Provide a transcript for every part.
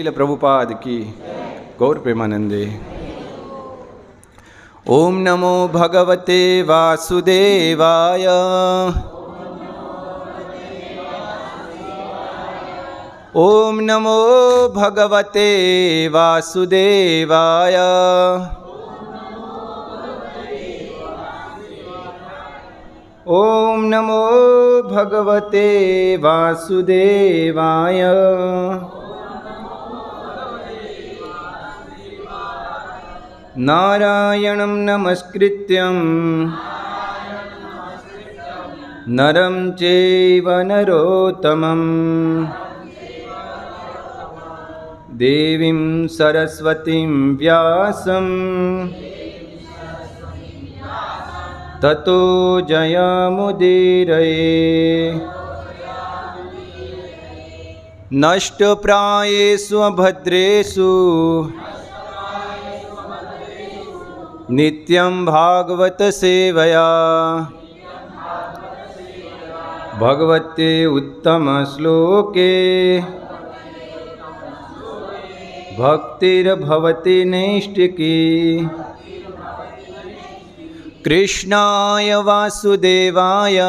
श्रील प्रभुपाद की गौर प्रेमानंदे। ओम नमो भगवते वासुदेवाय। ओम नमो भगवते वासुदेवाय। ओम नमो भगवते वासुदेवाय। नारायणं नमस्कृत्यं नरं चैव नरोत्तमं देवीं सरस्वतीं व्यासं ततो जयमुदीरये। नष्टप्रायेषु अभद्रेषु नित्यं भागवत सेवया भगवते उत्तम श्लोके भक्तिर्भवति नैष्टिकी। कृष्णाय वासुदेवाय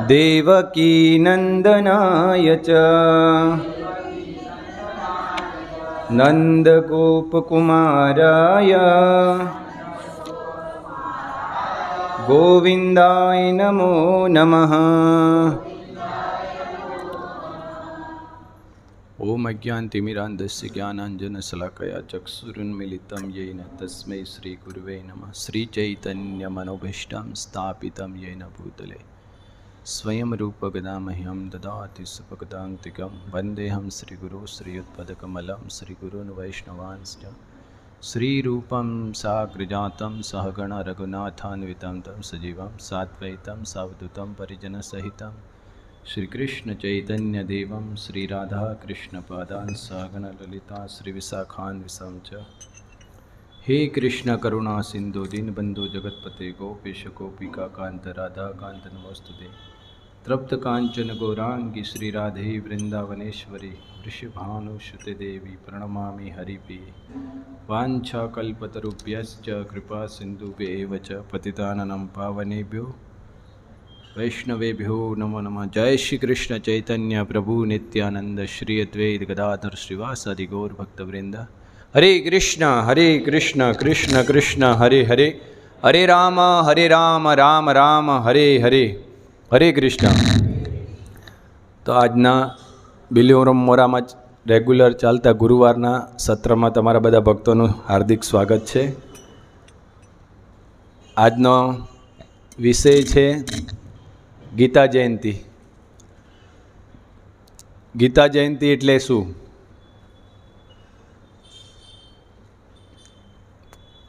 देवकी नंदनाय च नंदगोपकुमाराय गोविंदाय नमो नमः। ओम अज्ञानतिमिरान्धस्य ज्ञानाञ्जनशलाकया चक्षुरुन्मीलितं येन तस्मै श्रीगुरुवे नमः। श्रीचैतन्यमनोभीष्टं स्थापितं येन भूतले स्वयं रूपगदामह्यं ददाति सुखदान्तिकं। वन्देऽहं श्रीगुरो श्रीयुत्पदकमलं श्रीगुरून् वैष्णवांश्च श्रीरूपं साग्रजातं सहगण रघुनाथान्वितं तं सजीवं साद्वैतं सावधूतं परिजनसहितं श्रीकृष्ण चैतन्य देवं श्रीराधा कृष्ण पादान् सहगण ललिता श्रीविशाखान्वितं च। हे कृष्ण करुणा सिंधु दीनबंधु जगतपते गोपेश गोपिका कांत राधा कांत नमोस्तुते। तृप्त कांचन गौरांगी श्री राधे वृंदावनेश्वरी वृषभानुसुते देवी प्रणमामि हरिप्रिये। वाञ्छाकल्पतरुभ्यश्च कृपा सिन्धुभ्येव च पतितानां पावनेभ्यो वैष्णवेभ्यो नमो नमः। जय श्री कृष्ण चैतन्य प्रभु नित्यानंद श्री अद्वैत गदाधर श्रीवासादि गौर भक्तवृंद। हरे कृष्ण कृष्ण कृष्ण हरे हरे, हरे राम राम राम हरे हरे, हरे कृष्ण। तो आजना बिलीवरम मोराમાં रेग्युलर चालता गुरुवारना सत्रमां तमारा बधा भक्तों हार्दिक स्वागत है। आजनो विषय है गीता जयंती। गीता जयंती एटले शुं?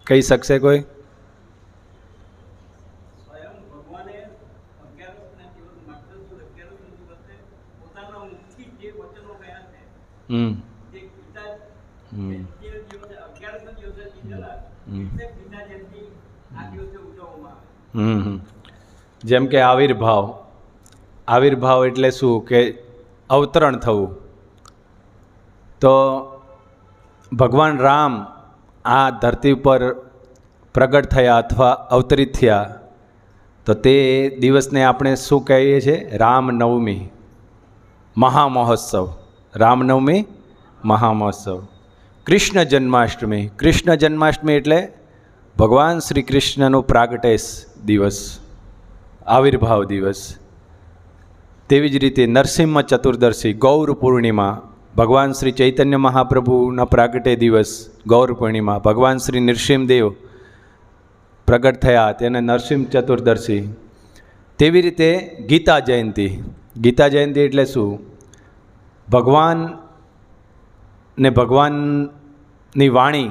कही सकशे कोई? जेम के आविर्भाव। आविर्भाव एटले शुं के अवतरण थवुं। तो भगवान राम आ धरती पर प्रगट थया अथवा अवतरित थया तो ते दिवसने आपणे शुं कहीए छे? रामनवमी महामहोत्सव। रामनवमी महामहोत्सव। कृष्ण जन्माष्टमी। कृष्ण जन्माष्टमी एटले भगवान श्री कृष्णनो प्रागटेश दिवस, आविर्भाव दिवस। तेवी ज रीते नरसिंह चतुर्दशी, गौर पूर्णिमा, भगवान श्री चैतन्य महाप्रभुना प्रागटे दिवस गौर पूर्णिमा। भगवान श्री नरसिंहदेव प्रगट थया तेने नरसिंह चतुर्दशी। तेवी रीते गीता जयंती। गीता जयंती एटले शुं? भगवान ने भगवाननी वाणी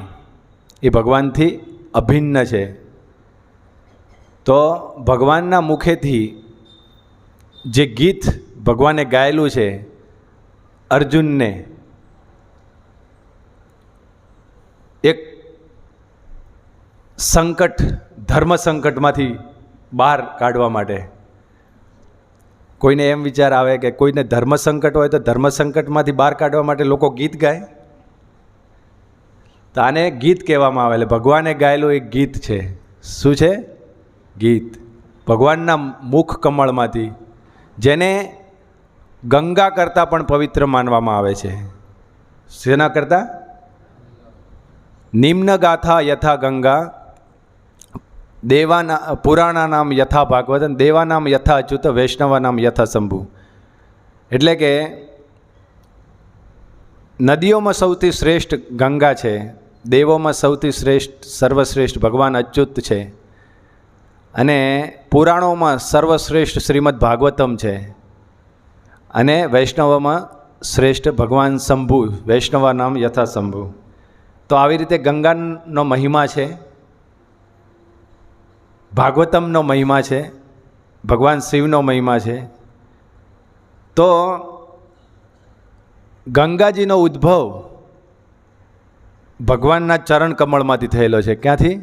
ए भगवानथी अभिन्न छे। तो भगवानना मुखेथी जे गीत भगवाने गायेलुं छे अर्जुन ने एक संकट, धर्म संकट मांथी बहार काढवा माटे કોઈને એમ વિચાર આવે કે કોઈને ધર્મ સંકટ હોય તો ધર્મ સંકટમાંથી બહાર કાઢવા માટે લોકો ગીત ગાય, તો આને ગીત કહેવામાં આવે. એટલે ભગવાને ગાયેલું એક ગીત છે. શું છે? ગીત. ભગવાનના મુખ કમળમાંથી, જેને ગંગા કરતાં પણ પવિત્ર માનવામાં આવે છે. શેના કરતાં? નિમ્ન ગાથા યથા ગંગા, દેવાના પુરાણા નામ યથા ભાગવત, દેવાનામ યથા અચ્યુત, વૈષ્ણવા નામ યથા શંભુ. એટલે કે નદીઓમાં સૌથી શ્રેષ્ઠ ગંગા છે, દેવોમાં સૌથી શ્રેષ્ઠ સર્વશ્રેષ્ઠ ભગવાન અચ્યુત છે, અને પુરાણોમાં સર્વશ્રેષ્ઠ શ્રીમદ ભાગવતમ છે, અને વૈષ્ણવમાં શ્રેષ્ઠ ભગવાન શંભુ, વૈષ્ણવા નામ યથા શંભુ. તો આવી રીતે ગંગાનો મહિમા છે, ભાગવતમનો મહિમા છે, ભગવાન શિવનો મહિમા છે. તો ગંગાજીનો ઉદ્ભવ ભગવાનના ચરણ કમળમાંથી થયેલો છે. ક્યાંથી?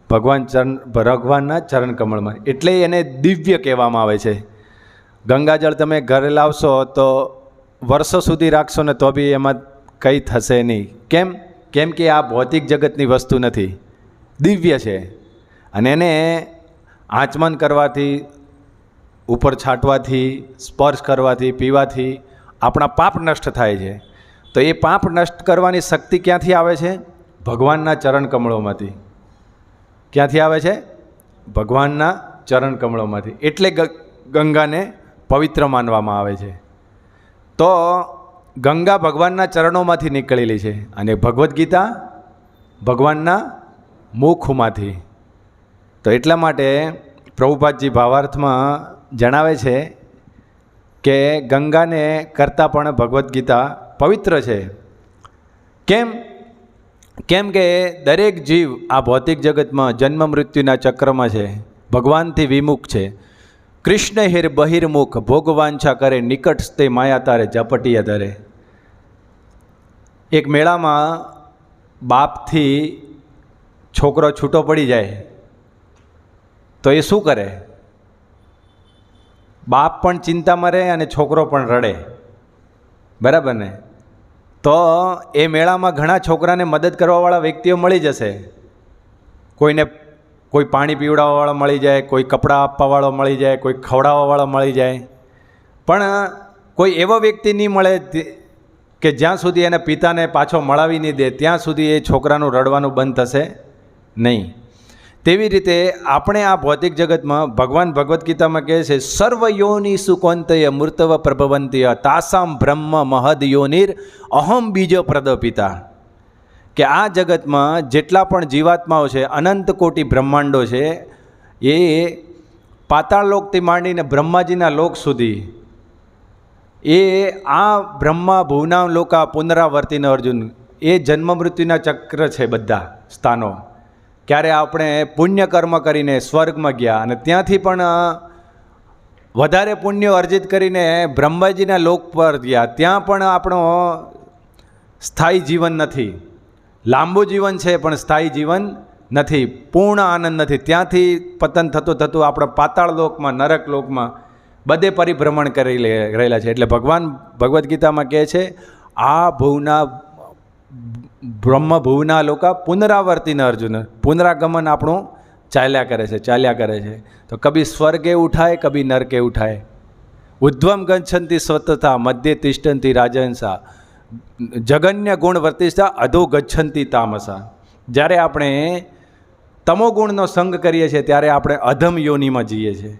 ભગવાનના ચરણ કમળમાં. એટલે એને દિવ્ય કહેવામાં આવે છે. ગંગાજળ તમે ઘરે લાવશો તો વર્ષો સુધી રાખશો ને તો બી એમાં કંઈ થશે નહીં. કેમ કે આ ભૌતિક જગતની વસ્તુ નથી, દિવ્ય છે. અને એને આચમન કરવાથી, ઉપર છાંટવાથી, સ્પર્શ કરવાથી, પીવાથી આપણા પાપ નષ્ટ થાય છે. તો એ પાપ નષ્ટ કરવાની શક્તિ ક્યાંથી આવે છે? ભગવાનના ચરણ કમળોમાંથી. ક્યાંથી આવે છે? ભગવાનના ચરણ કમળોમાંથી. એટલે ગંગાને પવિત્ર માનવામાં આવે છે. તો ગંગા ભગવાનના ચરણોમાંથી નીકળેલી છે, અને ભગવદ્ ગીતા ભગવાનના મુખમાંથી. તો એટલા માટે પ્રભુપાદજી ભાવાર્થમાં જણાવે છે કે ગંગાને કરતાં પણ ભગવદ્ ગીતા પવિત્ર છે. કેમ કે દરેક જીવ આ ભૌતિક જગતમાં જન્મ મૃત્યુના ચક્રમાં છે, ભગવાનથી વિમુખ છે. કૃષ્ણ હેર બહિર્મુખ, ભોગવાંછા કરે, નિકટ તે માયા તારે ઝપટીયા ધરે. એક મેળામાં બાપથી છોકરો છૂટો પડી જાય તો એ શું કરે? બાપ પણ ચિંતામાં રહે અને છોકરો પણ રડે, બરાબર ને? તો એ મેળામાં ઘણા છોકરાને મદદ કરવાવાળા વ્યક્તિઓ મળી જશે. કોઈ પાણી પીવડાવવાવાળો મળી જાય, કોઈ કપડાં આપવાવાળો મળી જાય, કોઈ ખવડાવવાવાળો મળી જાય. પણ કોઈ એવો વ્યક્તિ નહીં મળે કે જ્યાં સુધી એના પિતાને પાછો મળાવી નહીં દે ત્યાં સુધી એ છોકરાનું રડવાનું બંધ થશે નહીં. તેવી રીતે આપણે આ ભૌતિક જગતમાં ભગવાન ભગવદ્ ગીતામાં કહે છે, સર્વ યોનિ સુકોંતય મૃતવ પ્રભવંત્ય તાસામ બ્રહ્મ મહદ યોનિર અહમ બીજો પ્રદપિતા. કે આ જગતમાં જેટલા પણ જીવાત્માઓ છે, અનંત કોટી બ્રહ્માંડો છે, એ પાતાળ લોકથી માંડીને બ્રહ્માજીના લોક સુધી, એ આ બ્રહ્મા ભુવના લોકા પુનરાવર્તિન અર્જુન, એ જન્મ મૃત્યુના ચક્ર છે બધા સ્થાનો. ક્યારે આપણે પુણ્ય કર્મ કરીને સ્વર્ગમાં ગયા અને ત્યાંથી પણ વધારે પુણ્ય અર્જિત કરીને બ્રહ્માજીના લોક પર ગયા, ત્યાં પણ આપણો સ્થાયી જીવન નથી. લાંબુ જીવન છે પણ સ્થાયી જીવન નથી, પૂર્ણ આનંદ નથી. ત્યાંથી પતન થતું થતું આપણે પાતાળ લોકમાં, નરક લોકમાં બધે પરિભ્રમણ કરી રહેલા છે. એટલે ભગવાન ભગવદ્ ગીતામાં કહે છે, આ ભુવના બ્રહ્મ ભુવના લોકા પુનરાવર્તિન અર્જુન, પુનરાગમન આપણું ચાલ્યા કરે છે. તો કભી સ્વર્ગે ઉઠાય, કભી નરકે ઉઠાય. ઉદ્ધ્વમ ગચ્છન્તિ સ્વતથા, મધ્ય તિષ્ઠન્તિ રાજહંસા, જગન્ય ગુણ વર્તિષ્ઠા, અધો ગચ્છન્તિ તામસા. જ્યારે આપણે તમોગુણનો સંગ કરીએ છીએ ત્યારે આપણે અધમ યોનિમાં જઈએ છીએ.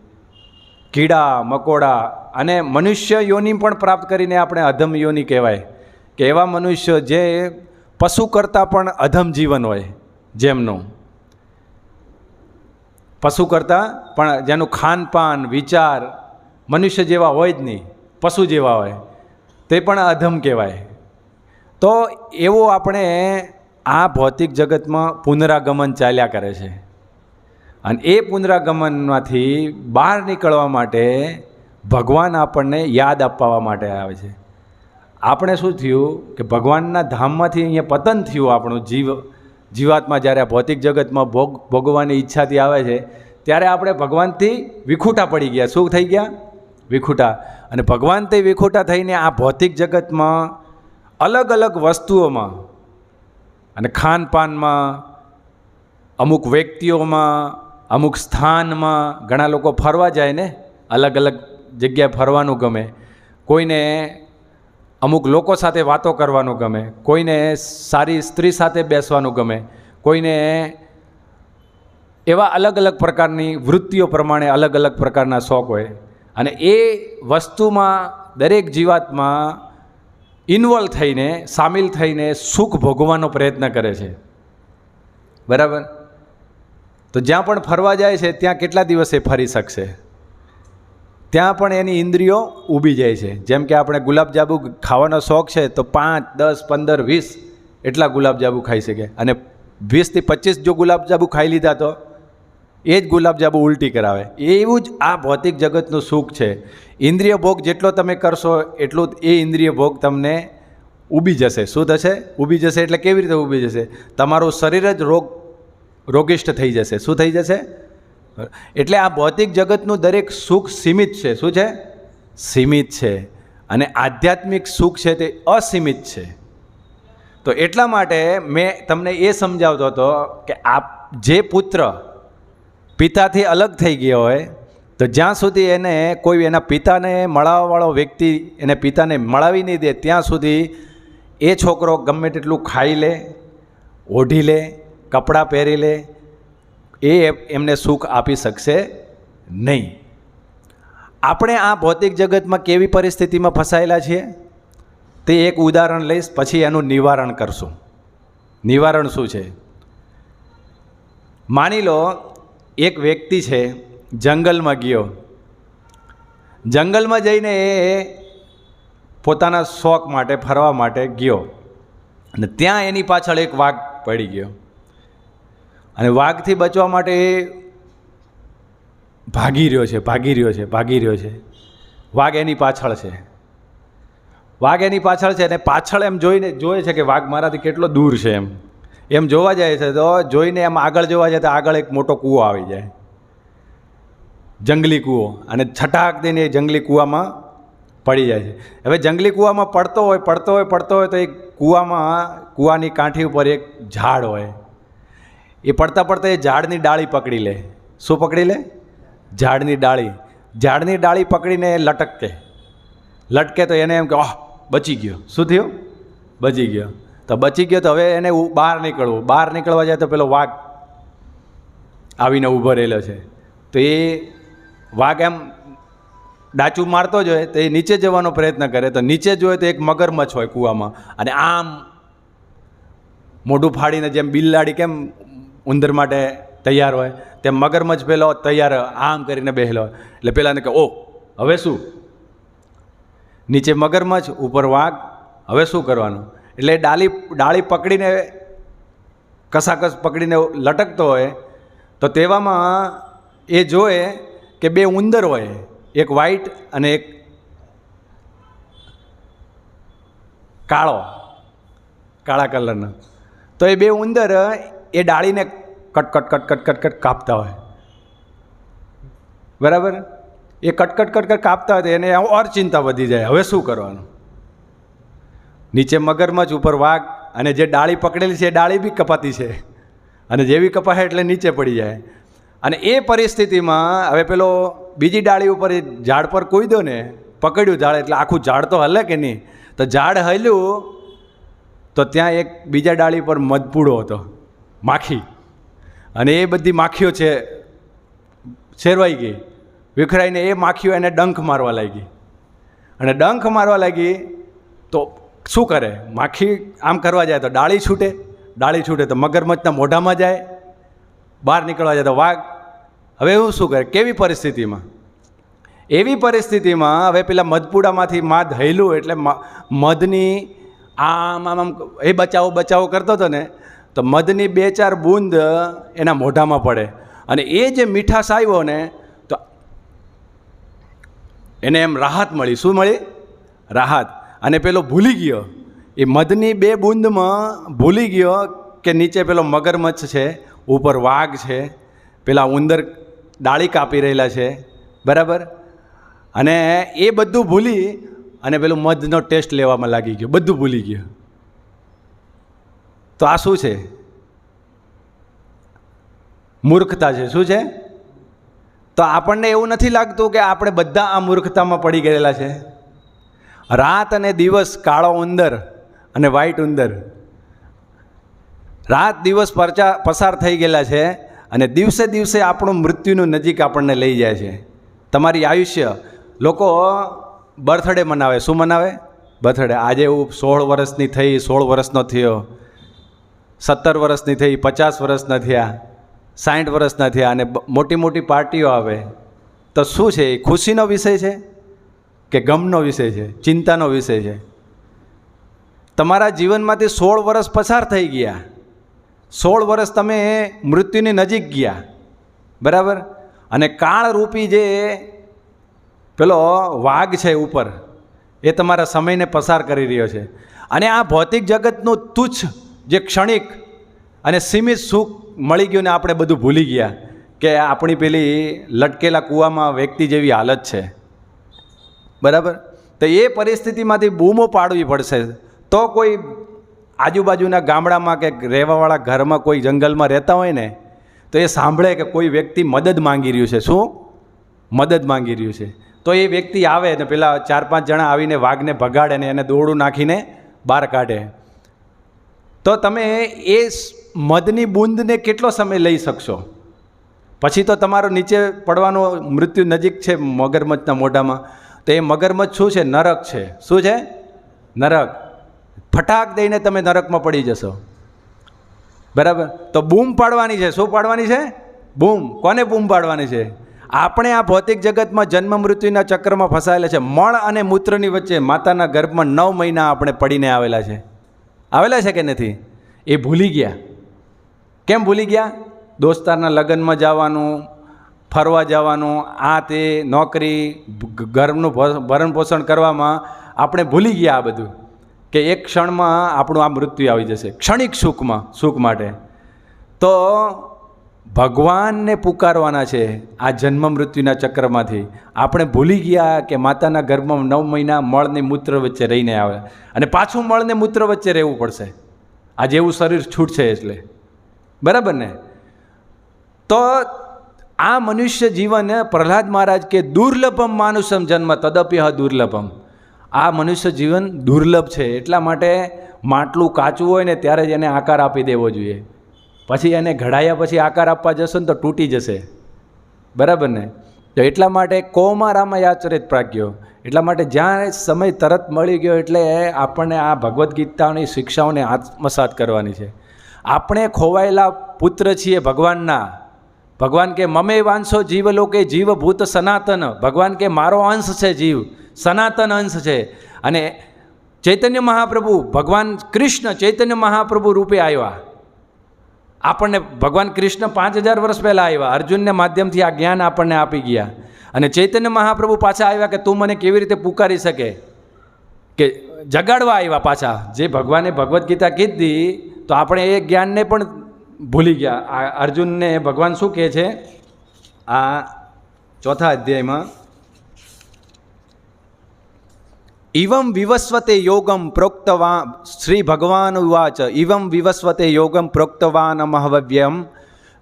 કીડા મકોડા અને મનુષ્ય યોનિ પણ પ્રાપ્ત કરીને આપણે અધમ યોનિ કહેવાય. કે એવા મનુષ્ય જે પશુ કરતાં પણ અધમ જીવન હોય, જેમનું પશુ કરતાં પણ જેનું ખાનપાન વિચાર મનુષ્ય જેવા હોય જ નહીં, પશુ જેવા હોય, તે પણ અધમ કહેવાય. તો એવો આપણે આ ભૌતિક જગતમાં પુનરાગમન ચાલ્યા કરે છે. અને એ પુનરાગમનમાંથી બહાર નીકળવા માટે ભગવાન આપણને યાદ અપાવવા માટે આવે છે. આપણે શું થયું કે ભગવાનના ધામમાંથી અહીંયા પતન થયું. આપણું જીવાત્મા જ્યારે આ ભૌતિક જગતમાં ભોગવવાની ઈચ્છાથી આવે છે ત્યારે આપણે ભગવાનથી વિખૂટા પડી ગયા. શું થઈ ગયા? વિખૂટા. અને ભગવાન તે વિખૂટા થઈને આ ભૌતિક જગતમાં અલગ અલગ વસ્તુઓમાં અને ખાનપાનમાં, અમુક વ્યક્તિઓમાં, અમુક સ્થાનમાં ઘણા લોકો ફરવા જાય ને, અલગ અલગ જગ્યાએ ફરવાનું ગમે. કોઈને અમુક લોકો સાથે વાતો કરવાનું ગમે, કોઈને સારી સ્ત્રી સાથે બેસવાનું ગમે, કોઈને એવા અલગ અલગ પ્રકારની વૃત્તિઓ પ્રમાણે અલગ અલગ પ્રકારના શોખ હોય. અને એ વસ્તુમાં દરેક જીવાતમાં ઇન્વોલ્વ થઈને, સામેલ થઈને સુખ ભોગવવાનો પ્રયત્ન કરે છે. બરાબર? તો જ્યાં પણ ફરવા જાય છે ત્યાં કેટલા દિવસે ફરી શકશે? ત્યાં પણ એની ઇન્દ્રિયો ઊભી જાય છે. જેમ કે આપણે ગુલાબજાંબુ ખાવાનો શોખ છે તો 5, 10, 15, 20 એટલા ગુલાબજાંબુ ખાઈ શકે. અને 20 થી 25 જો ગુલાબજાંબુ ખાઈ લીધા તો એ જ ગુલાબજાંબુ ઉલટી કરાવે. એવું જ આ ભૌતિક જગતનું સુખ છે. ઇન્દ્રિય ભોગ જેટલો તમે કરશો એટલું એ ઇન્દ્રિય ભોગ તમને ઊભી જશે. શું થશે? ઊભી જશે. એટલે કેવી રીતે ઊભી જશે? તમારું શરીર જ રોગિષ્ઠ થઈ જશે. શું થઈ જશે? એટલે આ ભૌતિક જગતનું દરેક સુખ સીમિત છે. શું છે? સીમિત છે. અને આધ્યાત્મિક સુખ છે તે અસીમિત છે. તો એટલા માટે મેં તમને એ સમજાવતો હતો કે આ જે પુત્ર પિતાથી અલગ થઈ ગયો હોય તો જ્યાં સુધી એને કોઈ એના પિતાને મળાવવાવાળો વ્યક્તિ એને પિતાને મળાવી નહીં દે ત્યાં સુધી એ છોકરો ગમે તેટલું ખાઈ લે, ઓઢી લે, કપડાં પહેરી લે, એ એમને સુખ આપી શકશે નહીં. આપણે આ ભૌતિક જગતમાં કેવી પરિસ્થિતિમાં ફસાયેલા છીએ તે એક ઉદાહરણ લઈશ, પછી એનું નિવારણ કરશું. નિવારણ શું છે? માની લો એક વ્યક્તિ છે, જંગલમાં ગયો. જંગલમાં જઈને એ પોતાના શોખ માટે ફરવા માટે ગયો અને ત્યાં એની પાછળ એક વાઘ પડી ગયો. અને વાઘથી બચવા માટે એ ભાગી રહ્યો છે. વાઘ એની પાછળ છે. અને પાછળ એમ જોવે છે કે વાઘ મારાથી કેટલો દૂર છે. એમ જોવા જાય છે તો જોઈને એમ આગળ જોવા જાય તો આગળ એક મોટો કૂવો આવી જાય, જંગલી કૂવો. અને છટાક દઈને એ જંગલી કૂવામાં પડી જાય છે. હવે જંગલી કૂવામાં પડતો હોય તો એ કૂવાની કાંઠી ઉપર એક ઝાડ હોય. એ પડતા એ ઝાડની ડાળી પકડી લે. શું પકડી લે? ઝાડની ડાળી પકડીને લટકે તો એને એમ કે બચી ગયો. શું થયું? બચી ગયો. તો હવે એને બહાર નીકળવા જાય તો પેલો વાઘ આવીને ઊભો રહેલો છે. તો એ વાઘ એમ ડાચું મારતો જ હોય તો એ નીચે જવાનો પ્રયત્ન કરે. તો નીચે જોઈએ તો એક મગરમચ્છ હોય કૂવામાં, અને આમ મોઢું ફાડીને, જેમ બિલાડી કેમ ઉંદર માટે તૈયાર હોય તેમ મગરમચ્છ પેલો તૈયાર આમ કરીને બેહેલો હોય. એટલે પેલાને કહે, ઓ હવે શું? નીચે મગરમચ્છ, ઉપર વાઘ, હવે શું કરવાનું? એટલે ડાળી પકડીને કસાકસ પકડીને લટકતો હોય તો તેવામાં એ જોએ કે બે ઉંદર હોય, એક વ્હાઈટ અને એક કાળા કલરનો. તો એ બે ઉંદર એ ડાળીને કટ કાપતા હોય. બરાબર? એ કટ કાપતા હોય તો એને ઓર ચિંતા વધી જાય. હવે શું કરવાનું? નીચે મગરમચ્છ, ઉપર વાઘ, અને જે ડાળી પકડેલી છે એ ડાળી બી કપાતી છે, અને જેવી કપાય એટલે નીચે પડી જાય. અને એ પરિસ્થિતિમાં હવે પેલો બીજી ડાળી ઉપર એ ઝાડ પર કૂદ્યો ને, પકડ્યું ઝાડ, એટલે આખું ઝાડ તો હલે કે નહીં? તો ઝાડ હલ્યું તો ત્યાં એક બીજા ડાળી પર મધપૂડો હતો, માખી. અને એ બધી માખીઓ છેરવાઈ ગઈ, વિખરાઈને એ માખીઓ એને ડંખ મારવા લાગી. અને ડંખ મારવા લાગી તો શું કરે? માખી આમ કરવા જાય તો ડાળી છૂટે તો મગરમચ્છના મોઢામાં જાય, બહાર નીકળવા જાય તો વાઘ. હવે એવું શું કરે? કેવી પરિસ્થિતિમાં? એવી પરિસ્થિતિમાં હવે પેલા મધપુડામાંથી મધ હૈલું, એટલે મધની આમ એ બચાવો કરતો હતો ને, તો મધની 2-4 બૂંદ એના મોઢામાં પડે. અને એ જે મીઠાશ આવ્યો ને તો એને એમ રાહત મળી. શું મળી? રાહત. અને પેલો ભૂલી ગયો, એ મધની 2 બૂંદમાં ભૂલી ગયો કે નીચે પેલો મગરમચ્છ છે, ઉપર વાઘ છે, પેલા ઉંદર ડાળી કાપી રહેલા છે. બરાબર? અને એ બધું ભૂલી અને પેલું મધનો ટેસ્ટ લેવામાં લાગી ગયો, બધું ભૂલી ગયો. તો આ શું છે? મૂર્ખતા છે. શું છે? તો આપણને એવું નથી લાગતું કે આપણે બધા આ મૂર્ખતામાં પડી ગયેલા છે? રાત અને દિવસ, કાળો ઉંદર અને વ્હાઈટ ઉંદર, રાત દિવસ પસાર થઈ ગયેલા છે અને દિવસે દિવસે આપણું મૃત્યુનું નજીક આપણને લઈ જાય છે. તમારી આયુષ્ય, લોકો બર્થડે મનાવે. શું મનાવે? બર્થડે. આજે હું 16 વર્ષની થઈ, 16 વર્ષનો થયો, 17 વર્ષની થઈ, 50 વર્ષના થયા, 60 વર્ષના થયા, અને મોટી મોટી પાર્ટીઓ આવે. તો શું છે? એ ખુશીનો વિષય છે કે ગમનો વિષય છે, ચિંતાનો વિષય છે? તમારા જીવનમાંથી 16 વર્ષ પસાર થઈ ગયા, 16 વર્ષ તમે મૃત્યુની નજીક ગયા, બરાબર? અને કાળરૂપી જે પેલો વાઘ છે ઉપર, એ તમારા સમયને પસાર કરી રહ્યો છે. અને આ ભૌતિક જગતનું તુચ્છ જે ક્ષણિક અને સીમિત સુખ મળી ગયું ને આપણે બધું ભૂલી ગયા કે આપણી પેલી લટકેલા કૂવામાં વ્યક્તિ જેવી હાલત છે, બરાબર? તો એ પરિસ્થિતિમાંથી બૂમો પાડવી પડશે. તો કોઈ આજુબાજુના ગામડામાં કે રહેવાવાળા ઘરમાં, કોઈ જંગલમાં રહેતા હોય ને, તો એ સાંભળે કે કોઈ વ્યક્તિ મદદ માંગી રહ્યું છે. શું? મદદ માંગી રહ્યું છે. તો એ વ્યક્તિ આવે ને પેલા 4-5 જણા આવીને વાઘને ભગાડે ને એને દોરડું નાખીને બહાર કાઢે. તો તમે એ મધની બૂંદને કેટલો સમય લઈ શકશો? પછી તો તમારો નીચે પડવાનો મૃત્યુ નજીક છે મગરમચ્છના મોઢામાં. તો એ મગરમચ્છ શું છે? નરક છે. શું છે? નરક. ફટાક દઈને તમે નરકમાં પડી જશો, બરાબર? તો બૂમ પાડવાની છે. શું પાડવાની છે? બૂમ. કોને બૂમ પાડવાની છે? આપણે આ ભૌતિક જગતમાં જન્મ મૃત્યુના ચક્રમાં ફસાયેલા છે. મળ અને મૂત્રની વચ્ચે માતાના ગર્ભમાં 9 મહિના આપણે પડીને આવેલા છે. આવેલા છે કે નથી? એ ભૂલી ગયા. કેમ ભૂલી ગયા? દોસ્તારના લગ્નમાં જવાનું, ફરવા જવાનું, આ તે નોકરી, ઘરનું ભરણ પોષણ કરવામાં આપણે ભૂલી ગયા આ બધું, કે એક ક્ષણમાં આપણું આ મૃત્યુ આવી જશે, ક્ષણિક સુખ માટે. તો ભગવાનને પુકારવાના છે આ જન્મ મૃત્યુના ચક્રમાંથી. આપણે ભૂલી ગયા કે માતાના ગર્ભમાં 9 મહિના મળને મૂત્ર વચ્ચે રહીને આવે, અને પાછું મળને મૂત્ર વચ્ચે રહેવું પડશે આ જેવું શરીર છૂટશે એટલે, બરાબર ને? તો આ મનુષ્ય જીવન, પ્રહલાદ મહારાજ કે દુર્લભમ માનુષમ જન્મ તદપ્ય દુર્લભમ. આ મનુષ્ય જીવન દુર્લભ છે. એટલા માટે માટલું કાચું હોય ને ત્યારે જ એને આકાર આપી દેવો જોઈએ. પછી એને ઘડાયા પછી આકાર આપવા જશો ને તો તૂટી જશે, બરાબર ને? તો એટલા માટે કૌમારામાં યાચરિત પ્રાગ્યો. એટલા માટે જ્યાં સમય તરત મળી ગયો એટલે આપણને આ ભગવદ્ ગીતાની શિક્ષાઓને આત્મસાત કરવાની છે. આપણે ખોવાયેલા પુત્ર છીએ ભગવાનના. ભગવાન કે મમે વાંશો જીવલોકે જીવભૂત સનાતન. ભગવાન કે મારો અંશ છે જીવ, સનાતન અંશ છે. અને ચૈતન્ય મહાપ્રભુ, ભગવાન કૃષ્ણ ચૈતન્ય મહાપ્રભુ રૂપે આવ્યા. આપણને ભગવાન કૃષ્ણ 5000 વર્ષ પહેલાં આવ્યા, અર્જુનના માધ્યમથી આ જ્ઞાન આપણને આપી ગયા. અને ચૈતન્ય મહાપ્રભુ પાછા આવ્યા કે તું મને કેવી રીતે પુકારી શકે, કે જગાડવા આવ્યા પાછા. જે ભગવાને ભગવદ્ ગીતા કીધી તો આપણે એ જ્ઞાનને પણ ભૂલી ગયા. આ અર્જુનને ભગવાન શું કહે છે આ 4થા અધ્યાયમાં? ઇવમ વિવસ્વતે યોગમ પ્રોક્તવાન, શ્રી ભગવાન ઉવાચ ઇવમ વિવસ્વતે યોગમ પ્રોક્તવાન મહવ્યમ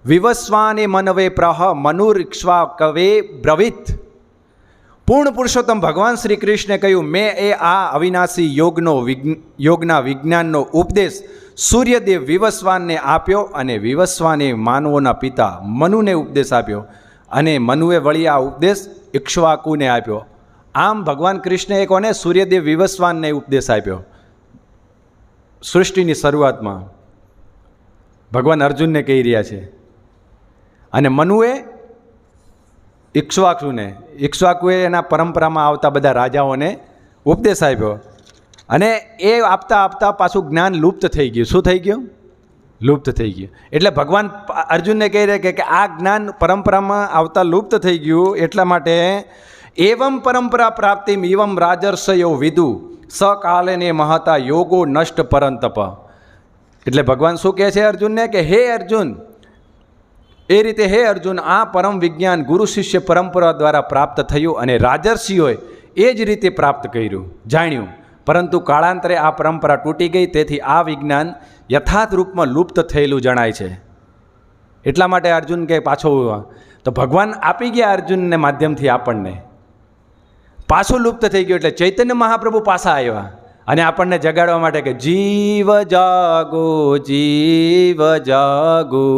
વિવસ્વાને મનવે પ્રહ મનુરીક્ષ્વા કવે બ્રવીત. પૂર્ણ પુરુષોત્તમ ભગવાન શ્રી કૃષ્ણે કહ્યું, મેં આ અવિનાશી યોગના વિજ્ઞાનનો ઉપદેશ સૂર્યદેવ વિવસ્વાનને આપ્યો, અને વિવસ્વાને માનવોના પિતા મનુને ઉપદેશ આપ્યો, અને મનુએ વળી આ ઉપદેશ ઇક્ષ્વાકુને આપ્યો. આમ ભગવાન કૃષ્ણએ કોને? સૂર્યદેવ વિવસ્વાનને ઉપદેશ આપ્યો સૃષ્ટિની શરૂઆતમાં. ભગવાન અર્જુનને કહી રહ્યા છે. અને મનુએ ઇક્ષ્વાકુને, ઇક્ષ્વાકુએ એના પરંપરામાં આવતા બધા રાજાઓને ઉપદેશ આપ્યો. અને એ આપતા આપતા પાછું જ્ઞાન લુપ્ત થઈ ગયું. શું થઈ ગયું? લુપ્ત થઈ ગયું. એટલે ભગવાન અર્જુનને કહી રહ્યા કે આ જ્ઞાન પરંપરામાં આવતા લુપ્ત થઈ ગયું. એટલા માટે એવમ પરંપરા પ્રાપ્તિ એવમ રાજર્ષયો વિદુ સકાલે ને મહતા યોગો નષ્ટ પરંતપ. એટલે ભગવાન શું કહે છે અર્જુનને કે હે અર્જુન, એ રીતે હે અર્જુન, આ પરમ વિજ્ઞાન ગુરુ શિષ્ય પરંપરા દ્વારા પ્રાપ્ત થયું અને રાજર્ષિઓએ એ જ રીતે પ્રાપ્ત કર્યું, જાણ્યું. પરંતુ કાળાંતરે આ પરંપરા તૂટી ગઈ, તેથી આ વિજ્ઞાન યથાર્થ રૂપમાં લુપ્ત થયેલું જણાય છે. એટલા માટે અર્જુન કે પાછો, તો ભગવાન આપી ગયા અર્જુનને માધ્યમથી આપણને, પાછું લુપ્ત થઈ ગયું. એટલે ચૈતન્ય મહાપ્રભુ પાછા આવ્યા અને આપણને જગાડવા માટે કે જીવ જાગો, જીવ જાગો,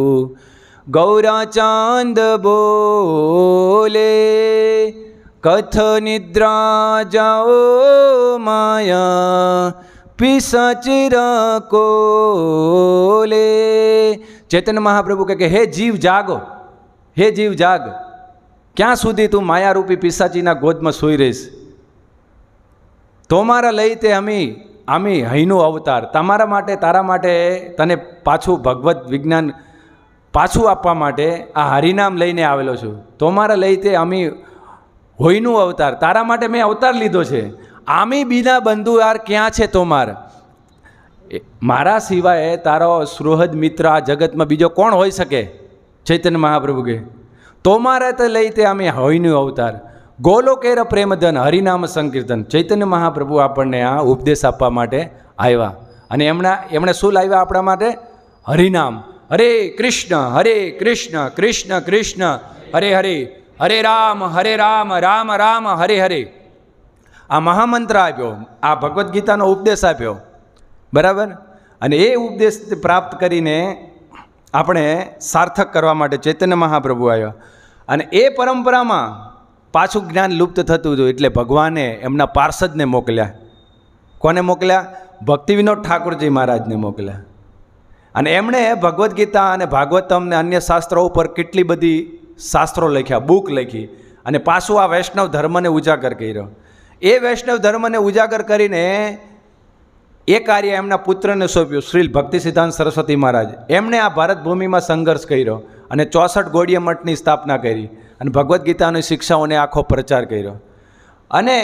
ગૌરાચાંદ બોલે, કથ નિદ્રા જાઓ માયા, પિશાચર કોલે. ચૈતન્ય મહાપ્રભુ કહે કે હે જીવ જાગો, હે જીવ જાગ, ક્યાં સુધી તું માયારૂપી પિશાચીના ગોદમાં સૂઈ રહીશ? તોમારા લઈ તે આમી હૈનું અવતાર, તમારા માટે, તારા માટે, તને પાછું ભગવત વિજ્ઞાન પાછું આપવા માટે આ હરિનામ લઈને આવેલો છું. તોમારા લઈ તે અમી હોઈનું અવતાર, તારા માટે મેં અવતાર લીધો છે. આમી બીના બંધુ યાર ક્યાં છે તોમાર? મારા સિવાય તારો સુહૃદ મિત્ર આ જગતમાં બીજો કોણ હોઈ શકે? ચૈતન્ય મહાપ્રભુ કહે તોમારે તે લઈ તે અમે હોઈનું અવતાર, ગોલો કેર પ્રેમધન, હરિનામ સંકીર્તન. ચૈતન્ય મહાપ્રભુ આપણને આ ઉપદેશ આપવા માટે આવ્યા અને એમણે શું લાવ્યા આપણા માટે? હરિનામ. હરે કૃષ્ણ કૃષ્ણ કૃષ્ણ હરે હરે, હરે રામ રામ રામ હરે હરે. આ મહામંત્ર આપ્યો, આ ભગવદ્ ગીતાનો ઉપદેશ આપ્યો, બરાબર. અને એ ઉપદેશ પ્રાપ્ત કરીને આપણે સાર્થક કરવા માટે ચૈતન્ય મહાપ્રભુ આવ્યા. અને એ પરંપરામાં પાછું જ્ઞાન લુપ્ત થતું હતું, એટલે ભગવાને એમના પાર્ષદને મોકલ્યા. કોને મોકલ્યા? ભક્તિ વિનોદ ઠાકોરજી મહારાજને મોકલ્યા. અને એમણે ભગવદ્ ગીતા અને ભાગવતમ ને અન્ય શાસ્ત્રો ઉપર કેટલી બધી શાસ્ત્રો લખ્યા, બુક લખી, અને પાછું આ વૈષ્ણવ ધર્મને ઉજાગર કર્યો. એ વૈષ્ણવ ધર્મને ઉજાગર કરીને એ કાર્ય એમના પુત્રને સોંપ્યું, શ્રી ભક્તિ સિદ્ધાંત સરસ્વતી મહારાજ. એમણે આ ભારત ભૂમિમાં સંઘર્ષ કર્યો અને 64 ગોળીય મઠની સ્થાપના કરી અને ભગવદ્ ગીતાની શિક્ષાઓને આખો પ્રચાર કર્યો. અને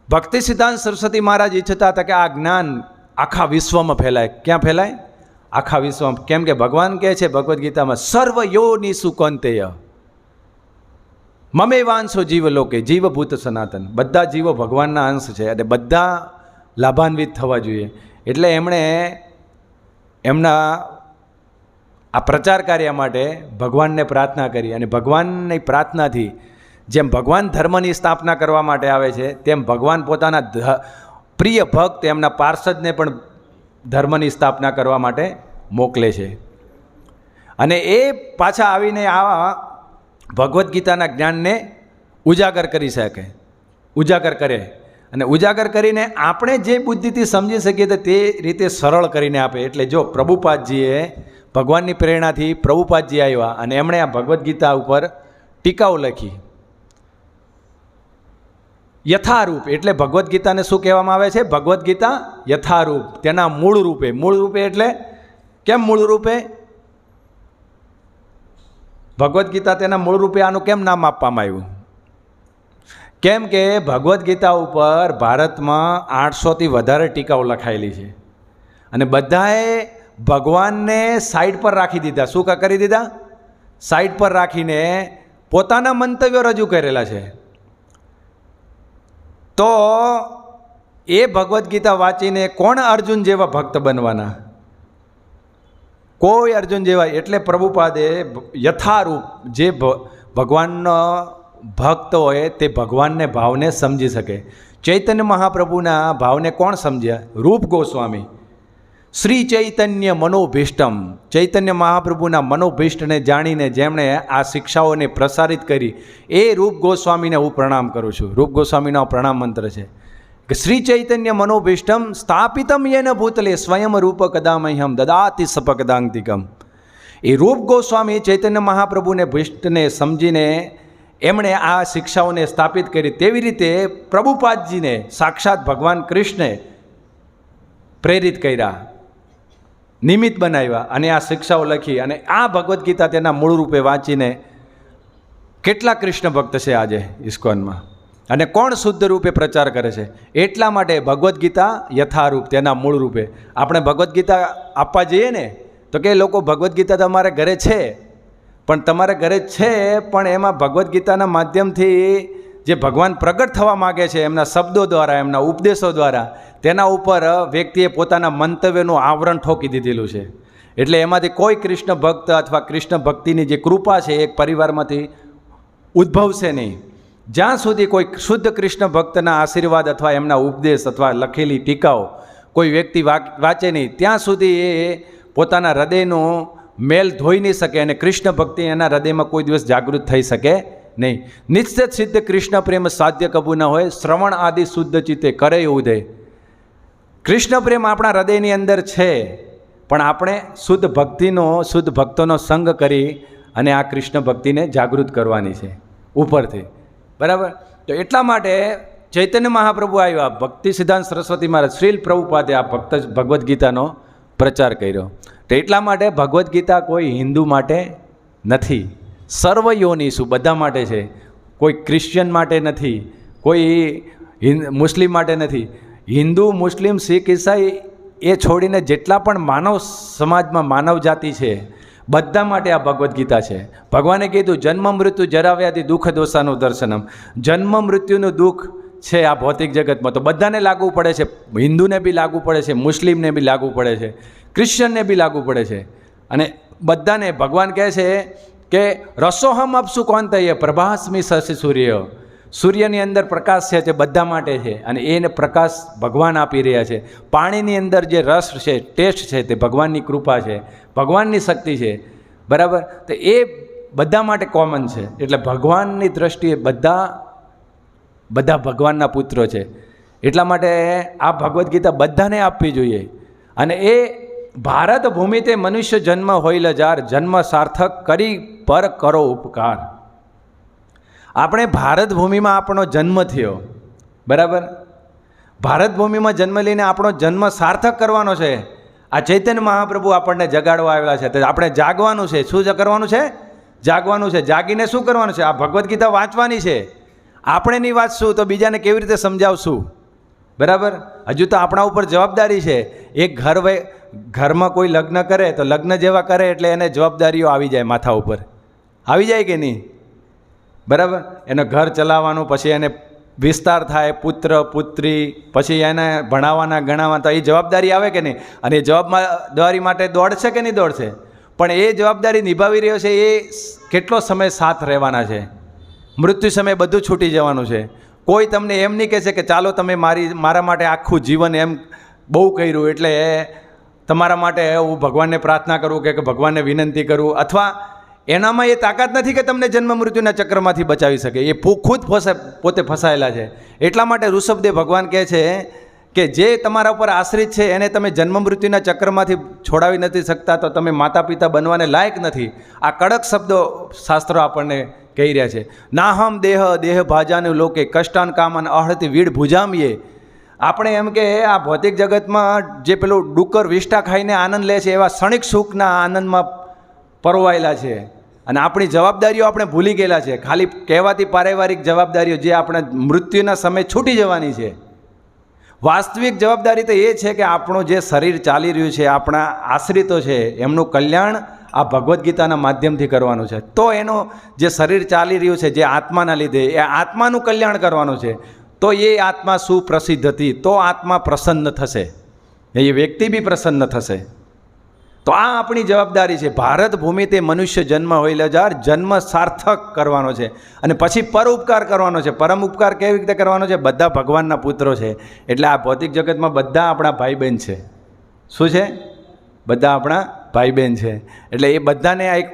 ભક્તિ સિદ્ધાંત સરસ્વતી મહારાજ ઈચ્છતા હતા કે આ જ્ઞાન આખા વિશ્વમાં ફેલાય. ક્યાં ફેલાય? આખા વિશ્વમાં. કેમ કે ભગવાન કહે છે ભગવદ્ ગીતામાં, સર્વ યોનિ સુકંતેય મમે વાંશો જીવ લોકે, જીવભૂત સનાતન. બધા જીવો ભગવાનના અંશ છે અને બધા લાભાન્વિત થવા જોઈએ. એટલે એમણે એમના આ પ્રચાર કાર્ય માટે ભગવાનને પ્રાર્થના કરી અને ભગવાનની પ્રાર્થનાથી જેમ ભગવાન ધર્મની સ્થાપના કરવા માટે આવે છે, તેમ ભગવાન પોતાના પ્રિય ભક્ત એમના પાર્ષદને પણ ધર્મની સ્થાપના કરવા માટે મોકલે છે. અને એ પાછા આવીને આ ભગવદ્ ગીતાના જ્ઞાનને ઉજાગર કરી શકે, ઉજાગર કરે. અને ઉજાગર કરીને આપણે જે બુદ્ધિથી સમજી શકીએ તો તે રીતે સરળ કરીને આપે. એટલે જો પ્રભુપાદજીએ ભગવાનની પ્રેરણાથી પ્રભુપાદજી આવ્યા અને એમણે આ ભગવદ્ ગીતા ઉપર ટીકાઓ લખી. યથારૂપ એટલે ભગવદ્ ગીતાને શું કહેવામાં આવે છે? ભગવદ્ ગીતા યથારૂપ, તેના મૂળ રૂપે. મૂળ રૂપે એટલે કેમ મૂળ રૂપે? ભગવદ્ ગીતા તેના મૂળ રૂપે આનું કેમ નામ આપવામાં આવ્યું? કેમ કે ભગવદ્ ગીતા ઉપર ભારતમાં 800થી વધારે ટીકાઓ લખાયેલી છે અને બધાએ ભગવાનને સાઈડ પર રાખી દીધા. શું કરી દીધા? સાઈડ પર રાખીને પોતાના મંતવ્યો રજૂ કરેલા છે. તો એ ભગવદ્ ગીતા વાંચીને કોણ અર્જુન જેવા ભક્ત બનવાના? કોઈ અર્જુન જેવા. એટલે પ્રભુપાદે યથારૂપ જે ભગવાનનો ભક્ત હોય તે ભગવાનને ભાવને સમજી શકે. ચૈતન્ય મહાપ્રભુના ભાવને કોણ સમજ્યા? રૂપ ગોસ્વામી. શ્રી ચૈતન્ય મનોભીષ્ટમ, ચૈતન્ય મહાપ્રભુના મનોભીષ્ટને જાણીને જેમણે આ શિક્ષાઓને પ્રસારિત કરી, એ રૂપ ગોસ્વામીને હું પ્રણામ કરું છું. રૂપ ગોસ્વામીનો પ્રણામ મંત્ર છે કે શ્રી ચૈતન્ય મનોભીષ્ટમ સ્થાપિતમ યેન ભૂતલે સ્વયં રૂપ કદામહ્યમ દદાતિ સપકદાંતિકમ. એ રૂપ ગોસ્વામી ચૈતન્ય મહાપ્રભુને ભીષ્ટને સમજીને એમણે આ શિક્ષાઓને સ્થાપિત કરી. તેવી રીતે પ્રભુપાદજીને સાક્ષાત ભગવાન કૃષ્ણે પ્રેરિત કર્યા, નિમિત્ત બનાવ્યા અને આ શિક્ષાઓ લખી. અને આ ભગવદ્ ગીતા તેના મૂળ રૂપે વાંચીને કેટલા કૃષ્ણ ભક્ત છે આજે ઇસ્કોનમાં, અને કોણ શુદ્ધ રૂપે પ્રચાર કરે છે? એટલા માટે ભગવદ્ ગીતા યથારૂપ, તેના મૂળ રૂપે. આપણે ભગવદ્ ગીતા આપવા જઈએ ને તો કે લોકો ભગવદ્ ગીતા તમારે ઘરે છે, પણ તમારા ઘરે છે, પણ એમાં ભગવદ્ ગીતાના માધ્યમથી જે ભગવાન પ્રગટ થવા માગે છે એમના શબ્દો દ્વારા, એમના ઉપદેશો દ્વારા, તેના ઉપર વ્યક્તિએ પોતાના મંતવ્યનું આવરણ ઠોકી દીધેલું છે. એટલે એમાંથી કોઈ કૃષ્ણ ભક્ત અથવા કૃષ્ણ ભક્તિની જે કૃપા છે એક પરિવારમાંથી ઉદ્ભવશે નહીં. જ્યાં સુધી કોઈ શુદ્ધ કૃષ્ણ ભક્તના આશીર્વાદ અથવા એમના ઉપદેશ અથવા લખેલી ટીકાઓ કોઈ વ્યક્તિ વાંચે નહીં, ત્યાં સુધી એ પોતાના હૃદયનો મેલ ધોઈ નહીં શકે અને કૃષ્ણ ભક્તિ એના હૃદયમાં કોઈ દિવસ જાગૃત થઈ શકે નહીં. નિશ્ચિત સિદ્ધ કૃષ્ણ પ્રેમ સાધ્ય કબૂ ન હોય, શ્રવણ આદિ શુદ્ધ ચિત્તે કરે ઉદય. કૃષ્ણ પ્રેમ આપણા હૃદયની અંદર છે, પણ આપણે શુદ્ધ ભક્તોનો સંગ કરી અને આ કૃષ્ણ ભક્તિને જાગૃત કરવાની છે ઉપરથી. બરાબર? તો એટલા માટે ચૈતન્ય મહાપ્રભુ આવ્યા, ભક્તિ સિદ્ધાંત સરસ્વતી મહારાજ, શ્રીલ પ્રભુપાદે આ ભગવદ્ ગીતાનો પ્રચાર કર્યો. તો એટલા માટે ભગવદ્ ગીતા કોઈ હિન્દુ માટે નથી, સર્વયોનિસુ બધા માટે છે. કોઈ ક્રિશ્ચિયન માટે નથી, કોઈ મુસ્લિમ માટે નથી. હિન્દુ, મુસ્લિમ, શીખ, ઈસાઈ એ છોડીને જેટલા પણ માનવ સમાજમાં માનવ જાતિ છે બધા માટે આ ભગવદ્ ગીતા છે. ભગવાને કીધું જન્મ મૃત્યુ જરાવ્યાધિ દુઃખ દોષાનું દર્શનમ. જન્મ મૃત્યુનું દુઃખ છે આ ભૌતિક જગતમાં તો બધાને લાગુ પડે છે. હિન્દુને બી લાગુ પડે છે, મુસ્લિમને બી લાગુ પડે છે, ક્રિશ્ચિયનને બી લાગુ પડે છે. અને બધાને ભગવાન કહે છે કે રસોહમ અપસુ કોણ થઈએ પ્રભાસમી શશી સૂર્ય. સૂર્યની અંદર પ્રકાશ છે તે બધા માટે છે અને એને પ્રકાશ ભગવાન આપી રહ્યા છે. પાણીની અંદર જે રસ છે, ટેસ્ટ છે, તે ભગવાનની કૃપા છે, ભગવાનની શક્તિ છે. બરાબર? તો એ બધા માટે કોમન છે. એટલે ભગવાનની દ્રષ્ટિએ બધા ભગવાનના પુત્રો છે. એટલા માટે આ ભગવદ્ ગીતા બધાને આપવી જોઈએ. અને એ ભારત ભૂમિ તે મનુષ્ય જન્મ હોઈલ જાર, જન્મ સાર્થક કરી પર કરો ઉપકાર. આપણે ભારત ભૂમિમાં આપણો જન્મ થયો. બરાબર? ભારત ભૂમિમાં જન્મ લઈને આપણો જન્મ સાર્થક કરવાનો છે. આ ચૈતન્ય મહાપ્રભુ આપણને જગાડવા આવેલા છે. તો આપણે જાગવાનું છે. શું કરવાનું છે? જાગવાનું છે. જાગીને શું કરવાનું છે? આ ભગવદ્ ગીતા વાંચવાની છે. આપણે નહીં વાંચશું તો બીજાને કેવી રીતે સમજાવશું? બરાબર? હજુ તો આપણા ઉપર જવાબદારી છે. એક ઘરમાં કોઈ લગ્ન કરે તો લગ્ન જેવા કરે એટલે એને જવાબદારીઓ આવી જાય, માથા ઉપર આવી જાય કે નહીં? બરાબર? એને ઘર ચલાવવાનું, પછી એને વિસ્તાર થાય, પુત્ર પુત્રી, પછી એને ભણાવવાના ગણાવવાના, તો એ જવાબદારી આવે કે નહીં? અને એ જવાબદારી માટે દોડશે કે નહીં દોડશે? પણ એ જવાબદારી નિભાવી રહ્યો છે એ કેટલો સમય સાથ રહેવાના છે? મૃત્યુ સમયે બધું છૂટી જવાનું છે. કોઈ તમને એમ નહીં કહેશે કે ચાલો તમે મારા માટે આખું જીવન એમ બહુ કર્યું એટલે તમારા માટે હું ભગવાનને પ્રાર્થના કરું કે ભગવાનને વિનંતી કરું, અથવા એનામાં એ તાકાત નથી કે તમને જન્મ મૃત્યુના ચક્રમાંથી બચાવી શકે. એ ખુદ પોતે ફસાયેલા છે. એટલા માટે ઋષભદેવ ભગવાન કહે છે કે જે તમારા ઉપર આશ્રિત છે એને તમે જન્મ મૃત્યુના ચક્રમાંથી છોડાવી નથી શકતા તો તમે માતા પિતા બનવાને લાયક નથી. આ કડક શબ્દો શાસ્ત્રો આપણને કહી રહ્યા છે. નાહમ દેહ ભાજાનું લોકે કષ્ટાન કામન અહળતી વીડ ભુજામીએ. આપણે એમ કે આ ભૌતિક જગતમાં જે પેલું ડુક્કર વિષ્ટા ખાઈને આનંદ લે છે એવા ક્ષણિક સુખના આનંદમાં પરોવાયેલા છે. અને આપણી જવાબદારીઓ આપણે ભૂલી ગયેલા છે. ખાલી કહેવાતી પારિવારિક જવાબદારીઓ જે આપણે મૃત્યુના સમયે છૂટી જવાની છે. વાસ્તવિક જવાબદારી તો એ છે કે આપણું જે શરીર ચાલી રહ્યું છે, આપણા આશ્રિતો છે, એમનું કલ્યાણ આ ભગવદ્ ગીતાના માધ્યમથી કરવાનું છે. તો એનું જે શરીર ચાલી રહ્યું છે જે આત્માના લીધે, એ આત્માનું કલ્યાણ કરવાનું છે. તો એ આત્મા સુપ્રસિદ્ધ હતી, તો આત્મા પ્રસન્ન થશે, એ વ્યક્તિ બી પ્રસન્ન થશે. તો આ આપણી જવાબદારી છે. ભારત ભૂમિ તે મનુષ્ય જન્મ હોઈલ જાર, જન્મ સાર્થક કરવાનો છે. અને પછી પરોપકાર કરવાનો છે. પરમ ઉપકાર કેવી રીતે કરવાનો છે? બધા ભગવાનના પુત્રો છે. એટલે આ ભૌતિક જગતમાં બધા આપણા ભાઈ બહેન છે. શું છે? બધા આપણા ભાઈ બહેન છે. એટલે એ બધાને આ એક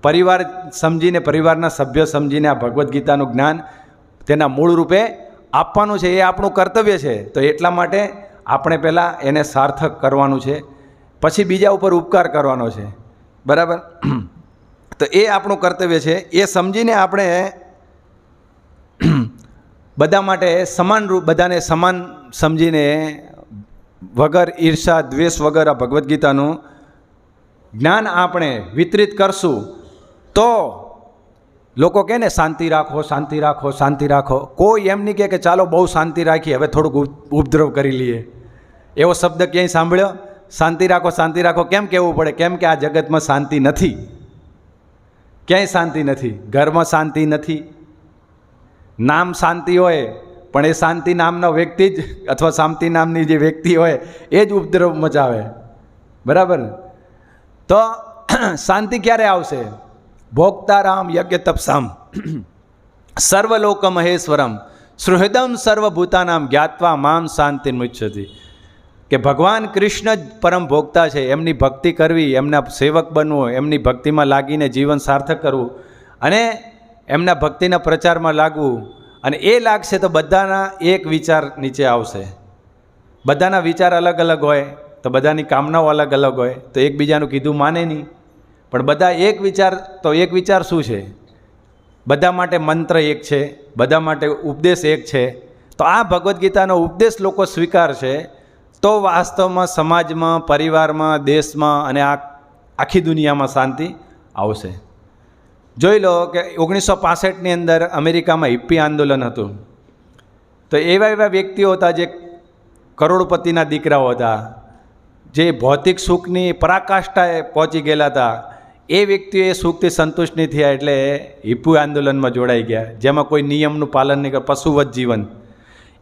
પરિવાર સમજીને, પરિવારના સભ્ય સમજીને આ ભગવદ્ ગીતાનું જ્ઞાન તેના મૂળ રૂપે આપવાનું છે. એ આપણું કર્તવ્ય છે. તો એટલા માટે આપણે પહેલાં એને સાર્થક કરવાનું છે, પછી બીજા ઉપર ઉપકાર કરવાનો છે. બરાબર? તો એ આપણું કર્તવ્ય છે. એ સમજીને આપણે બધા માટે સમાન રૂપ, બધાને સમાન સમજીને વગર ઈર્ષા દ્વેષ વગર આ ભગવદ્ ગીતાનું જ્ઞાન આપણે વિતરિત કરશું તો લોકો કહે ને શાંતિ રાખો, શાંતિ રાખો, શાંતિ રાખો. કોઈ એમ નહીં કે ચાલો બહુ શાંતિ રાખીએ, હવે થોડુંક ઉપદ્રવ કરી લઈએ. એવો શબ્દ ક્યાંય સાંભળ્યો? શાંતિ રાખો, શાંતિ રાખો કેમ કહેવું પડે? કેમ કે આ જગતમાં શાંતિ નથી. ક્યાંય શાંતિ નથી, ઘરમાં શાંતિ નથી. નામ શાંતિ હોય પણ એ શાંતિ નામનો વ્યક્તિ જ અથવા શાંતિ નામની જે વ્યક્તિ હોય એ જ ઉપદ્રવ મચાવે. બરાબર? તો શાંતિ ક્યારે આવશે? ભોક્તારામ યજ્ઞ તપસામ સર્વલોક મહેશ્વરમ સુહૃદમ સર્વભૂતાનામ જ્ઞાત્વા મામ શાંતિ મુચ્છતિ. કે ભગવાન કૃષ્ણ જ પરમ ભોક્તા છે, એમની ભક્તિ કરવી, એમના સેવક બનવું, એમની ભક્તિમાં લાગીને જીવન સાર્થક કરવું અને એમના ભક્તિના પ્રચારમાં લાગવું. અને એ લાગશે તો બધાના એક વિચાર નીચે આવશે. બધાના વિચાર અલગ અલગ હોય તો બધાની કામનાઓ અલગ અલગ હોય તો એકબીજાનું કીધું માને નહીં. પણ બધા એક વિચાર, તો એક વિચાર શું છે? બધા માટે મંત્ર એક છે, બધા માટે ઉપદેશ એક છે. તો આ ભગવદ્ ગીતાનો ઉપદેશ લોકો સ્વીકારશે તો વાસ્તવમાં સમાજમાં, પરિવારમાં, દેશમાં અને આખી દુનિયામાં શાંતિ આવશે. જોઈ લો કે 1965ની અંદર અમેરિકામાં હિપ્પી આંદોલન હતું. તો એવા વ્યક્તિઓ હતા જે કરોડપતિના દીકરાઓ હતા, જે ભૌતિક સુખની પરાકાષ્ઠાએ પહોંચી ગયેલા હતા. એ વ્યક્તિઓ એ સુખથી સંતુષ્ટ નહીં થયા એટલે હિપ્પી આંદોલનમાં જોડાઈ ગયા, જેમાં કોઈ નિયમનું પાલન નહીં કરે, પશુવત જીવન.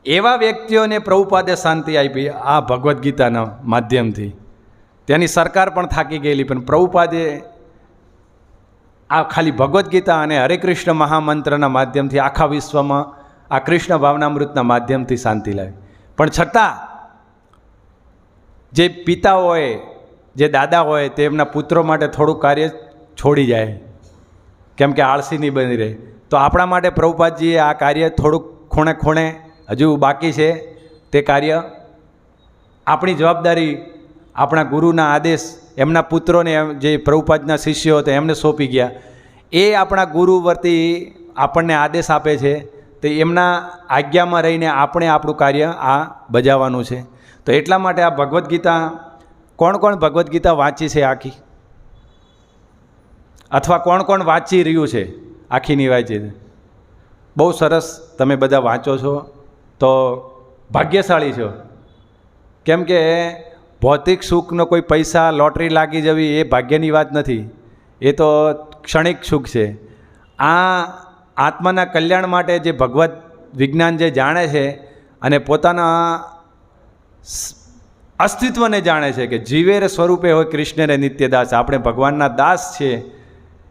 એવા વ્યક્તિઓને પ્રભુપાદે શાંતિ આપી આ ભગવદ્ ગીતાના માધ્યમથી. ત્યાંની સરકાર પણ થાકી ગયેલી, પણ પ્રભુપાદે આ ખાલી ભગવદ્ ગીતા અને હરે કૃષ્ણ મહામંત્રના માધ્યમથી આખા વિશ્વમાં આ કૃષ્ણ ભાવનામૃતના માધ્યમથી શાંતિ લાવી. પણ છતાં જે પિતા હોય, જે દાદા હોય, તે એમના પુત્રો માટે થોડું કાર્ય છોડી જાય, કેમ કે આળસી નહીં બની રહે. તો આપણા માટે પ્રભુપાદજીએ આ કાર્ય થોડુંક ખૂણે ખૂણે હજુ બાકી છે. તે કાર્ય આપણી જવાબદારી, આપણા ગુરુના આદેશ એમના પુત્રોને, જે પ્રભુપાદના શિષ્યો હતા એમને સોંપી ગયા. એ આપણા ગુરુ વર્તી આપણને આદેશ આપે છે, તો એમના આજ્ઞામાં રહીને આપણે આપણું કાર્ય આ બજાવવાનું છે. તો એટલા માટે આ ભગવદ્ ગીતા, કોણ કોણ ભગવદ્ ગીતા વાંચી છે આખી? અથવા કોણ કોણ વાંચી રહ્યું છે આખીની વાંચી? બહુ સરસ, તમે બધા વાંચો છો તો ભાગ્યશાળી છો. કેમ કે ભૌતિક સુખનો કોઈ પૈસા, લોટરી લાગી જવી એ ભાગ્યની વાત નથી, એ તો ક્ષણિક સુખ છે. આ આત્માના કલ્યાણ માટે જે ભગવદ્ વિજ્ઞાન જે જાણે છે અને પોતાના અસ્તિત્વને જાણે છે કે જીવેર સ્વરૂપે હોય કૃષ્ણને નિત્યદાસ, આપણે ભગવાનના દાસ છે,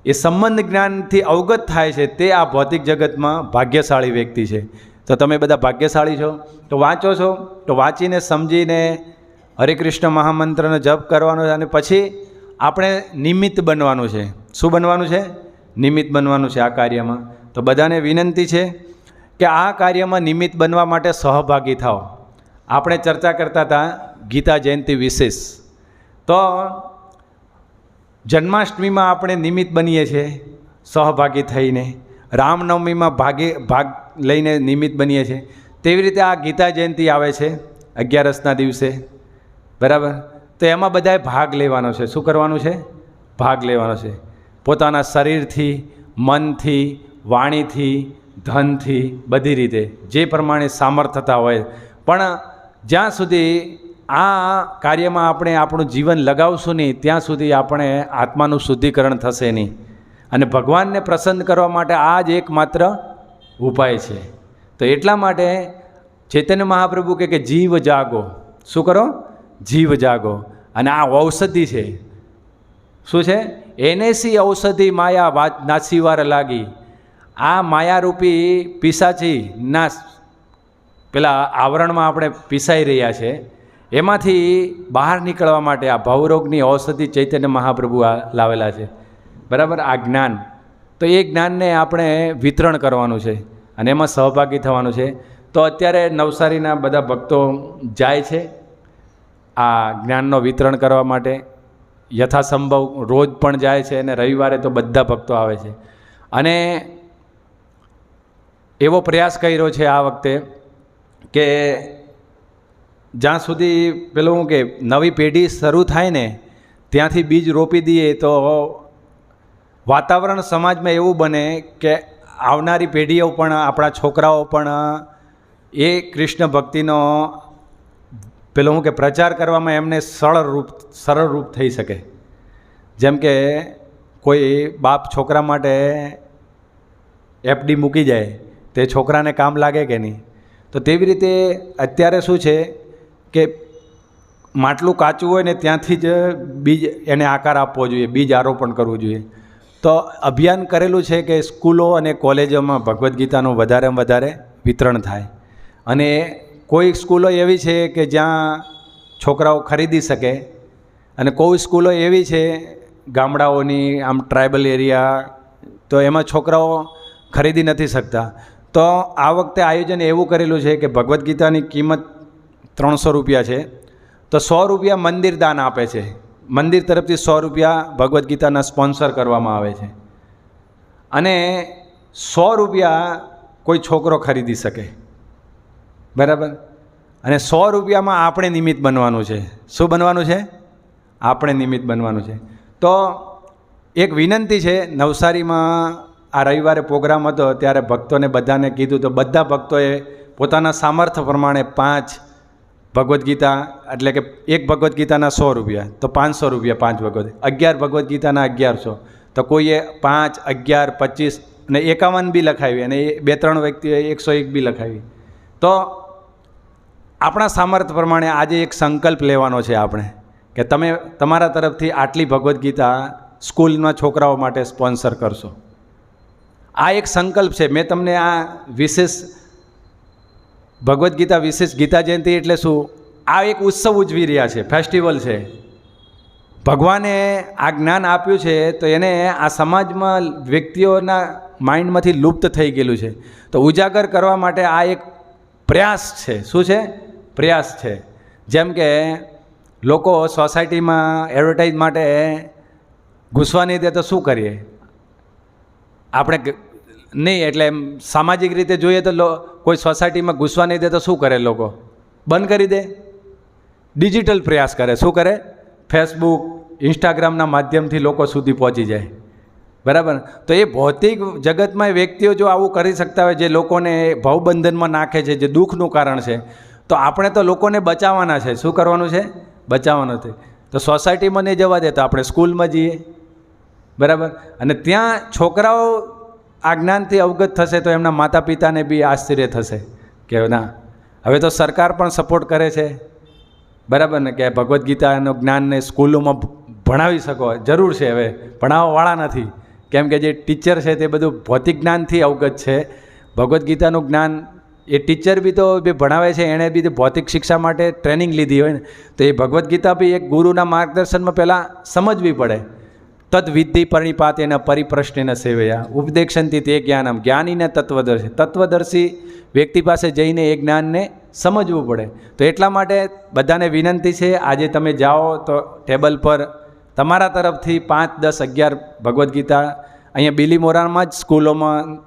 એ સંબંધ જ્ઞાનથી અવગત થાય છે, તે આ ભૌતિક જગતમાં ભાગ્યશાળી વ્યક્તિ છે. તો તમે બધા ભાગ્યશાળી છો, તો વાંચો છો, તો વાંચીને સમજીને હરે કૃષ્ણ મહામંત્રનો જપ કરવાનો છે. અને પછી આપણે નિમિત્ત બનવાનું છે. શું બનવાનું છે? નિમિત્ત બનવાનું છે આ કાર્યમાં. તો બધાને વિનંતી છે કે આ કાર્યમાં નિમિત્ત બનવા માટે સહભાગી થાઓ. આપણે ચર્ચા કરતા હતા ગીતા જયંતિ વિશેષ, તો જન્માષ્ટમીમાં આપણે નિમિત્ત બનીએ છીએ સહભાગી થઈને, રામનવમીમાં ભાગ લઈને નિમિત્ત બનીએ છીએ. તેવી રીતે આ ગીતા જયંતિ આવે છે 11ના દિવસે, બરાબર? તો એમાં બધાએ ભાગ લેવાનો છે. શું કરવાનું છે? ભાગ લેવાનો છે. પોતાના શરીરથી, મનથી, વાણીથી, ધનથી, બધી રીતે જે પ્રમાણે સામર્થ્યતા હોય. પણ જ્યાં સુધી આ કાર્યમાં આપણે આપણું જીવન લગાવશું નહીં ત્યાં સુધી આપણે આત્માનું શુદ્ધિકરણ થશે નહીં. અને ભગવાનને પ્રસન્ન કરવા માટે આ જ એકમાત્ર ઉપાય છે. તો એટલા માટે ચૈતન્ય મહાપ્રભુ કે જીવ જાગો. શું કરો? જીવ જાગો. અને આ ઔષધિ છે. શું છે? એનેસી ઔષધિ માયા નાસીવાર લાગી. આ માયારૂપી પિશાચી ના પેલા આવરણમાં આપણે પીસાઈ રહ્યા છે, એમાંથી બહાર નીકળવા માટે આ ભાવરોગની ઔષધિ ચૈતન્ય મહાપ્રભુ લાવેલા છે, બરાબર? આ જ્ઞાન, તો એ જ્ઞાનને આપણે વિતરણ કરવાનું છે અને એમાં સહભાગી થવાનું છે. તો અત્યારે નવસારીના બધા ભક્તો જાય છે આ જ્ઞાનનો વિતરણ કરવા માટે, યથાસંભવ રોજ પણ જાય છે અને રવિવારે તો બધા ભક્તો આવે છે. અને એવો પ્રયાસ કર્યો છે આ વખતે કે જ્યાં સુધી પેલું કે નવી પેઢી શરૂ થાય ને ત્યાંથી બીજ રોપી દઈએ તો વાતાવરણ સમાજમાં એવું બને કે આવનારી પેઢીઓ પણ, આપણા છોકરાઓ પણ એ કૃષ્ણ ભક્તિનો પેલું કે પ્રચાર કરવામાં એમને સરળ રૂપ થઈ શકે. જેમ કે કોઈ બાપ છોકરા માટે એફડી મૂકી જાય તો એ છોકરાને કામ લાગે કે નહીં? તો તેવી રીતે અત્યારે શું છે કે માટલું કાચું હોય ને ત્યાંથી જ બીજ એને આકાર આપવો જોઈએ, બીજ આરોપણ કરવું જોઈએ. તો અભિયાન કરેલું છે કે સ્કૂલો અને કોલેજોમાં ભગવદ્ ગીતાનું વધારેમાં વધારે વિતરણ થાય. અને કોઈ સ્કૂલો એવી છે કે જ્યાં છોકરાઓ ખરીદી શકે, અને કોઈ સ્કૂલો એવી છે ગામડાઓની, આમ ટ્રાઇબલ એરિયા, તો એમાં છોકરાઓ ખરીદી નથી શકતા. તો આ વખતે આયોજન એવું કરેલું છે કે ભગવદ્ ગીતાની કિંમત 300 રૂપિયા છે, તો 100 રૂપિયા મંદિર દાન આપે છે. મંદિર તરફથી 100 રૂપિયા ભગવદ્ ગીતાના સ્પોન્સર કરવામાં આવે છે, અને 100 રૂપિયા કોઈ છોકરો ખરીદી શકે, બરાબર. અને 100 રૂપિયામાં આપણે નિમિત્ત બનવાનું છે. શું બનવાનું છે? આપણે નિમિત્ત બનવાનું છે. તો એક વિનંતી છે, નવસારીમાં આ રવિવારે પ્રોગ્રામ હતો ત્યારે ભક્તોને બધાને કીધું, તો બધા ભક્તોએ પોતાના સામર્થ્ય પ્રમાણે 5 ભગવદ્ ગીતા, એટલે કે એક ભગવદ્ ગીતાના 100 રૂપિયા, તો 500 રૂપિયા 5 ભગવદ્, 11 ભગવદ્ ગીતાના 1100, તો કોઈએ 5, 11, 25 અને 51 બી લખાવી, અને 2-3 વ્યક્તિઓએ 101 બી લખાવી. તો આપણા સામર્થ્ય પ્રમાણે આજે એક સંકલ્પ લેવાનો છે આપણે, કે તમે તમારા તરફથી આટલી ભગવદ્ ગીતા સ્કૂલના છોકરાઓ માટે સ્પોન્સર કરશો. આ એક સંકલ્પ છે. મેં તમને આ વિશેષ ભગવદ્ ગીતા વિશેષ ગીતા જયંતિ એટલે શું? આ એક ઉત્સવ ઉજવી રહ્યા છે, ફેસ્ટિવલ છે. ભગવાને આ જ્ઞાન આપ્યું છે, તો એને આ સમાજમાં વ્યક્તિઓના માઇન્ડમાંથી લુપ્ત થઈ ગયેલું છે, તો ઉજાગર કરવા માટે આ એક પ્રયાસ છે. શું છે? પ્રયાસ છે. જેમ કે લોકો સોસાયટીમાં એડવર્ટાઇઝ માટે ઘૂસવા નહીં દે તો શું કરીએ આપણે? નહીં, એટલે એમ સામાજિક રીતે જોઈએ તો કોઈ સોસાયટીમાં ઘૂસવા નહીં દે તો શું કરે? લોકો બંધ કરી દે, ડિજિટલ પ્રયાસ કરે. શું કરે? ફેસબુક, ઇન્સ્ટાગ્રામના માધ્યમથી લોકો સુધી પહોંચી જાય, બરાબર. તો એ ભૌતિક જગતમાં વ્યક્તિઓ જો આવું કરી શકતા હોય, જે લોકોને ભવબંધનમાં નાખે છે, જે દુઃખનું કારણ છે, તો આપણે તો લોકોને બચાવવાના છે. શું કરવાનું છે? બચાવવાનું છે. તો સોસાયટીમાં નહીં જવા દે તો આપણે સ્કૂલમાં જઈએ, બરાબર. અને ત્યાં છોકરાઓ આ જ્ઞાનથી અવગત થશે તો એમના માતા પિતાને બી આશ્ચર્ય થશે કે ના, હવે તો સરકાર પણ સપોર્ટ કરે છે, બરાબર ને, કે ભગવદ્ ગીતાનું જ્ઞાનને સ્કૂલોમાં ભણાવી શકો. જરૂર છે, હવે ભણાવવાવાળા નથી, કેમ કે જે ટીચર છે તે બધું ભૌતિક જ્ઞાનથી અવગત છે. ભગવદ્ ગીતાનું જ્ઞાન એ ટીચર બી તો બે ભણાવે છે, એણે બી ભૌતિક શિક્ષા માટે ટ્રેનિંગ લીધી હોય ને, તો એ ભગવદ્ ગીતા બી એક ગુરુના માર્ગદર્શનમાં પહેલાં સમજવી પડે. તદ વિધિ પરિપાતેન પરિપ્રશ્નેન સેવયા ઉપદેક્ષંતિ તે જ્ઞાનમ જ્ઞાનીને તત્વદર્શી. તત્વદર્શી વ્યક્તિ પાસે જઈને એ જ્ઞાનને સમજવું પડે. તો એટલા માટે બધાને વિનંતી છે, આજે તમે જાઓ તો ટેબલ પર તમારા તરફથી 5, 10, 11 ભગવદ્ ગીતા અહીંયા બિલીમોરામાં જ સ્કૂલોમાં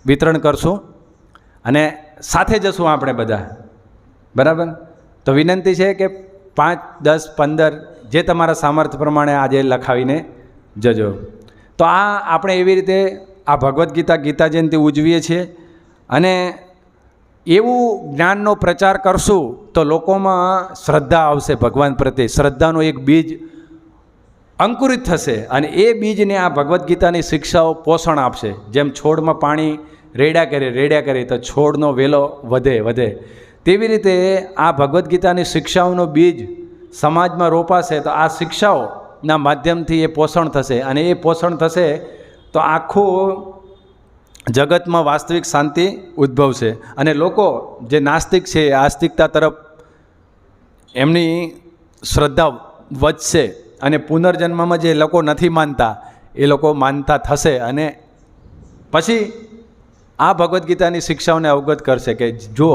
વિતરણ કરશું, અને સાથે જશું આપણે બધા, બરાબર. તો વિનંતી છે કે 5, 10, 15 જે તમારા સામર્થ્ય પ્રમાણે આજે લખાવીને જજો. તો આ આપણે એવી રીતે આ ભગવદ્ ગીતા ગીતા જયંતિ ઉજવીએ છીએ, અને એવું જ્ઞાનનો પ્રચાર કરશું તો લોકોમાં શ્રદ્ધા આવશે. ભગવાન પ્રત્યે શ્રદ્ધાનું એક બીજ અંકુરિત થશે, અને એ બીજને આ ભગવદ્ ગીતાની શિક્ષાઓ પોષણ આપશે. જેમ છોડમાં પાણી રેડ્યા કરે તો છોડનો વેલો વધે, તેવી રીતે આ ભગવદ્ ગીતાની શિક્ષાઓનો બીજ સમાજમાં રોપાશે, તો આ શિક્ષાઓના માધ્યમથી એ પોષણ થશે, અને એ પોષણ થશે તો આખું જગતમાં વાસ્તવિક શાંતિ ઉદ્ભવશે, અને લોકો જે નાસ્તિક છે આસ્તિકતા તરફ એમની શ્રદ્ધા વધશે, અને પુનર્જન્મમાં જે લોકો નથી માનતા એ લોકો માનતા થશે, અને પછી આ ભગવદ્ ગીતાની શિક્ષાઓને અવગત કરશે કે જો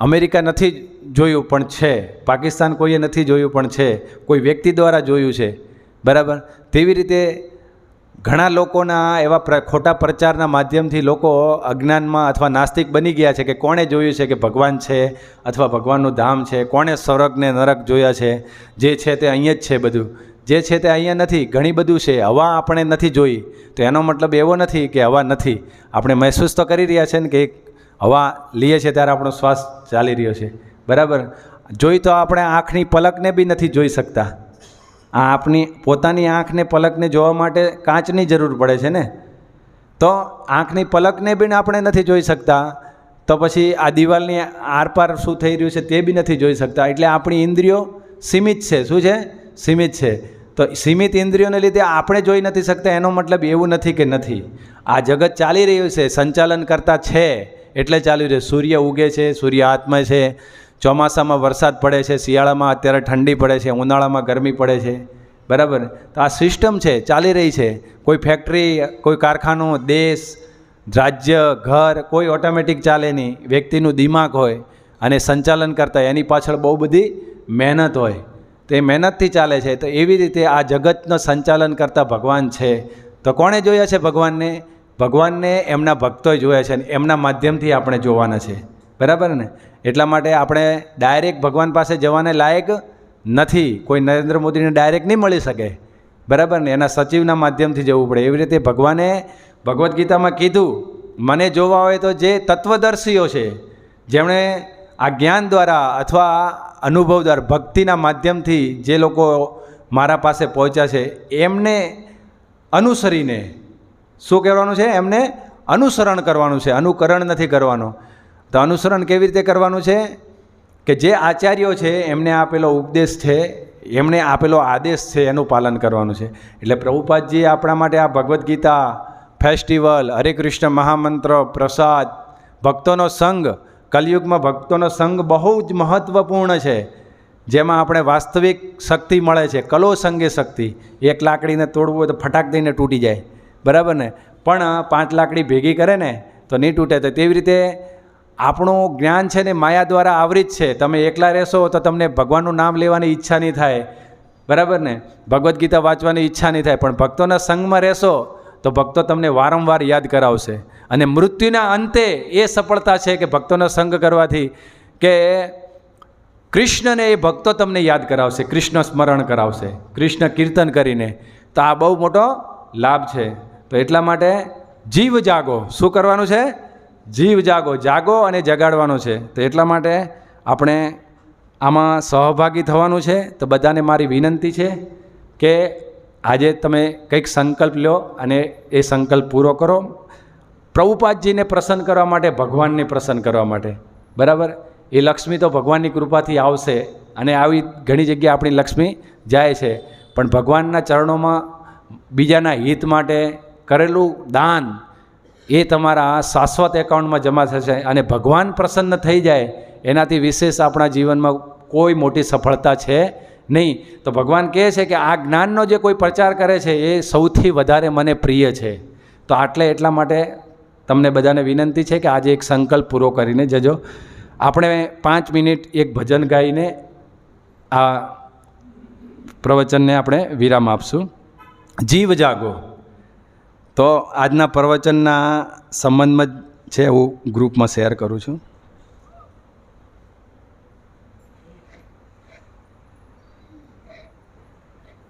અમેરિકા નથી જોયું પણ છે, પાકિસ્તાન કોઈએ નથી જોયું પણ છે, કોઈ વ્યક્તિ દ્વારા જોયું છે, બરાબર. તેવી રીતે ઘણા લોકોના એવા ખોટા પ્રચારના માધ્યમથી લોકો અજ્ઞાનમાં અથવા નાસ્તિક બની ગયા છે કે કોણે જોયું છે કે ભગવાન છે અથવા ભગવાનનું ધામ છે, કોણે સ્વર્ગ ને નરક જોયા છે, જે છે તે અહીંયા જ છે, બધું જે છે તે અહીંયા નથી, ઘણી બધું છે. હવા આપણે નથી જોઈ તો એનો મતલબ એવો નથી કે હવા નથી. આપણે મહેસૂસ તો કરી રહ્યા છે ને કે હવા લઈએ છીએ ત્યારે આપણો શ્વાસ ચાલી રહ્યો છે, બરાબર. જોઈ તો આપણે આંખની પલકને બી નથી જોઈ શકતા, આ આપણી પોતાની આંખને પલકને જોવા માટે કાચની જરૂર પડે છે ને, તો આંખની પલકને બી આપણે નથી જોઈ શકતા, તો પછી આ દિવાલની આરપાર શું થઈ રહ્યું છે તે બી નથી જોઈ શકતા. એટલે આપણી ઇન્દ્રિયો સીમિત છે. શું છે? સીમિત છે. તો સીમિત ઇન્દ્રિયોને લીધે આપણે જોઈ નથી શકતા. એનો મતલબ એવું નથી કે નથી. આ જગત ચાલી રહ્યું છે, સંચાલન કરતા છે એટલે ચાલી રહ્યું. સૂર્ય ઉગે છે, સૂર્ય હાથમાં છે, ચોમાસામાં વરસાદ પડે છે, શિયાળામાં અત્યારે ઠંડી પડે છે, ઉનાળામાં ગરમી પડે છે, બરાબર. તો આ સિસ્ટમ છે, ચાલી રહી છે. કોઈ ફેક્ટરી, કોઈ કારખાનું, દેશ, રાજ્ય, ઘર કોઈ ઓટોમેટિક ચાલે નહીં. વ્યક્તિનું દિમાગ હોય અને સંચાલન કરતા એની પાછળ બહુ બધી મહેનત હોય, તો એ મહેનતથી ચાલે છે. તો એવી રીતે આ જગતનું સંચાલન કરતા ભગવાન છે. તો કોણે જોયા છે ભગવાનને? ભગવાનને એમના ભક્તોએ જોયા છે અને એમના માધ્યમથી આપણે જોવાના છે, બરાબર ને. એટલા માટે આપણે ડાયરેક્ટ ભગવાન પાસે જવાને લાયક નથી. કોઈ નરેન્દ્ર મોદીને ડાયરેક્ટ નહીં મળી શકે, બરાબર ને. એના સચિવના માધ્યમથી જવું પડે. એવી રીતે ભગવાને ભગવદ્ ગીતામાં કીધું, મને જોવા હોય તો જે તત્વદર્શીઓ છે, જેમણે આ જ્ઞાન દ્વારા અથવા અનુભવ દ્વારા ભક્તિના માધ્યમથી જે લોકો મારા પાસે પહોંચ્યા છે, એમને અનુસરીને શું કહેવાનું છે? એમને અનુસરણ કરવાનું છે, અનુકરણ નથી કરવાનું. તો અનુસરણ કેવી રીતે કરવાનું છે? કે જે આચાર્યો છે એમને આપેલો ઉપદેશ છે, એમણે આપેલો આદેશ છે, એનું પાલન કરવાનું છે. એટલે પ્રભુપાદજીએ આપણા માટે આ ભગવદ્ ગીતા, ફેસ્ટિવલ, હરે કૃષ્ણ મહામંત્ર, પ્રસાદ, ભક્તોનો સંઘ, કલયુગમાં ભક્તોનો સંઘ બહુ જ મહત્ત્વપૂર્ણ છે, જેમાં આપણે વાસ્તવિક શક્તિ મળે છે. કલો સંગે શક્તિ. એક લાકડીને તોડવું હોય તો ફટાક દઈને તૂટી જાય, બરાબર ને. પણ 5 લાકડી ભેગી કરે ને તો નહીં તૂટે. તો તેવી રીતે આપણું જ્ઞાન છે ને માયા દ્વારા આવૃત છે. તમે એકલા રહેશો તો તમને ભગવાનનું નામ લેવાની ઈચ્છા નહીં થાય, બરાબર ને. ભગવદ્ ગીતા વાંચવાની ઈચ્છા નહીં થાય. પણ ભક્તોના સંગમાં રહેશો તો ભક્તો તમને વારંવાર યાદ કરાવશે. અને મૃત્યુના અંતે એ સફળતા છે કે ભક્તોનો સંગ કરવાથી કે કૃષ્ણને એ ભક્તો તમને યાદ કરાવશે, કૃષ્ણ સ્મરણ કરાવશે, કૃષ્ણ કીર્તન કરીને. તો આ બહુ મોટો લાભ છે. તો એટલા માટે જીવ જાગો. શું કરવાનું છે? જીવ જાગો. જાગો અને જગાડવાનું છે. તો એટલા માટે આપણે આમાં સહભાગી થવાનું છે. તો બધાને મારી વિનંતી છે કે આજે તમે કંઈક સંકલ્પ લો અને એ સંકલ્પ પૂરો કરો. પ્રભુપાદજીને પ્રસન્ન કરવા માટે, ભગવાનને પ્રસન્ન કરવા માટે, બરાબર. એ લક્ષ્મી તો ભગવાનની કૃપાથી આવશે અને આવી ઘણી જગ્યાએ આપણી લક્ષ્મી જાય છે. પણ ભગવાનના ચરણોમાં બીજાના હિત માટે કરેલું દાન એ તમારા શાશ્વત એકાઉન્ટમાં જમા થશે. અને ભગવાન પ્રસન્ન થઈ જાય એનાથી વિશેષ આપણા જીવનમાં કોઈ મોટી સફળતા છે નહીં. તો ભગવાન કહે છે કે આ જ્ઞાનનો જે કોઈ પ્રચાર કરે છે એ સૌથી વધારે મને પ્રિય છે. તો એટલા માટે તમને બધાને વિનંતી છે કે આજે એક સંકલ્પ પૂરો કરીને જજો. આપણે 5 મિનિટ એક ભજન ગાઈને આ પ્રવચનને આપણે વિરામ આપશું. જીવ જાગો. તો આજના પ્રવચનના સંબંધમાં જ છે, હું ગ્રુપમાં શેર કરું છું.